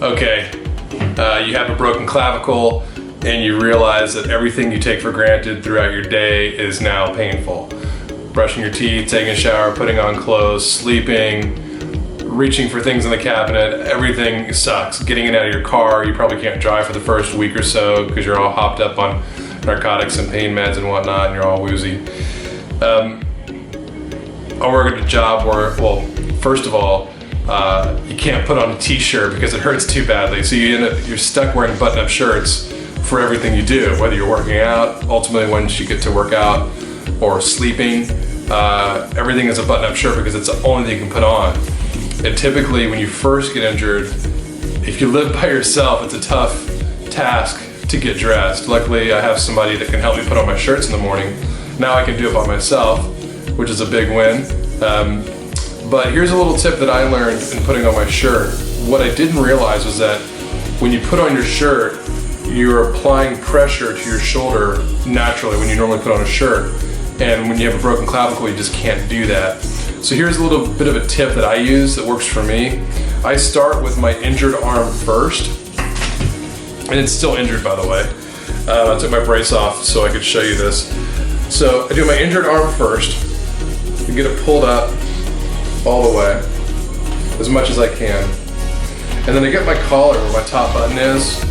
Okay, you have a broken clavicle and you realize that everything you take for granted throughout your day is now painful. Brushing your teeth, taking a shower, putting on clothes, sleeping, reaching for things in the cabinet, everything sucks. Getting in and out of your car, you probably can't drive for the first week or so because you're all hopped up on narcotics and pain meds and whatnot and you're all woozy. I work at a job where, well, first of all, you can't put on a t-shirt because it hurts too badly. So you're stuck wearing button-up shirts for everything you do, whether you're working out, ultimately once you get to work out, or sleeping. Everything is a button-up shirt because it's the only thing you can put on. And typically when you first get injured, if you live by yourself, it's a tough task to get dressed. Luckily, I have somebody that can help me put on my shirts in the morning. Now I can do it by myself, which is a big win. But here's a little tip that I learned in putting on my shirt. What I didn't realize was that when you put on your shirt, you're applying pressure to your shoulder naturally when you normally put on a shirt. And when you have a broken clavicle, you just can't do that. So here's a little bit of a tip that I use that works for me. I start with my injured arm first, and it's still injured, by the way. I took my brace off so I could show you this. So I do my injured arm first, and get it pulled up all the way, as much as I can. And then I get my collar where my top button is,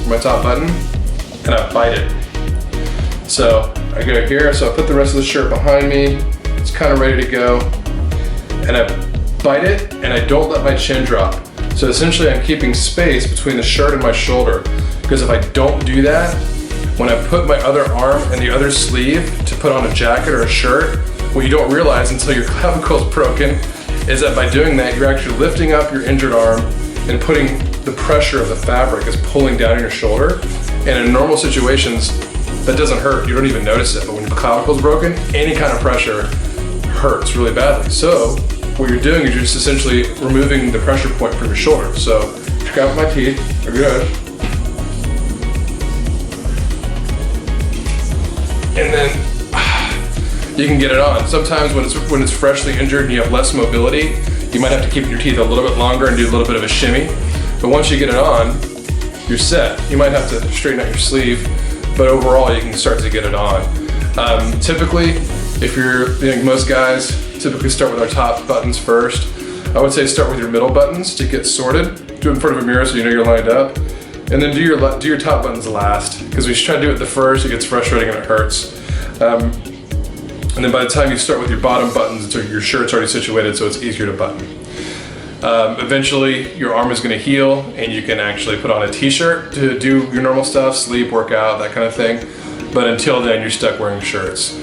and I bite it. So I go here, so I put the rest of the shirt behind me, it's kind of ready to go, and I bite it, and I don't let my chin drop. So essentially I'm keeping space between the shirt and my shoulder, because if I don't do that, when I put my other arm and the other sleeve to put on a jacket or a shirt, what you don't realize until your clavicle is broken is that by doing that, you're actually lifting up your injured arm and putting the pressure of the fabric is pulling down on your shoulder. And in normal situations, that doesn't hurt. You don't even notice it. But when your clavicle is broken, any kind of pressure hurts really badly. So what you're doing is you're just essentially removing the pressure point from your shoulder. So check out my teeth, they're good. And then you can get it on. Sometimes when it's freshly injured and you have less mobility, you might have to keep your teeth a little bit longer and do a little bit of a shimmy. But once you get it on, you're set. You might have to straighten out your sleeve, but overall you can start to get it on. Typically, if most guys typically start with our top buttons first. I would say start with your middle buttons to get sorted. Do it in front of a mirror so you know you're lined up. And then do your top buttons last, because when you try to do it the first, it gets frustrating and it hurts. And then by the time you start with your bottom buttons, your shirt's already situated, so it's easier to button. Eventually, your arm is going to heal, and you can actually put on a t-shirt to do your normal stuff, sleep, work out, that kind of thing. But until then, you're stuck wearing shirts.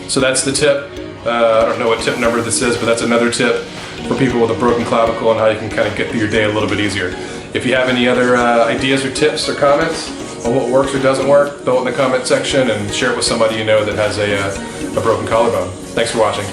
So that's the tip. I don't know what tip number this is, but that's another tip for people with a broken clavicle and how you can kind of get through your day a little bit easier. If you have any other ideas or tips or comments on what works or doesn't work, throw it in the comment section and share it with somebody you know that has a broken collarbone. Thanks for watching.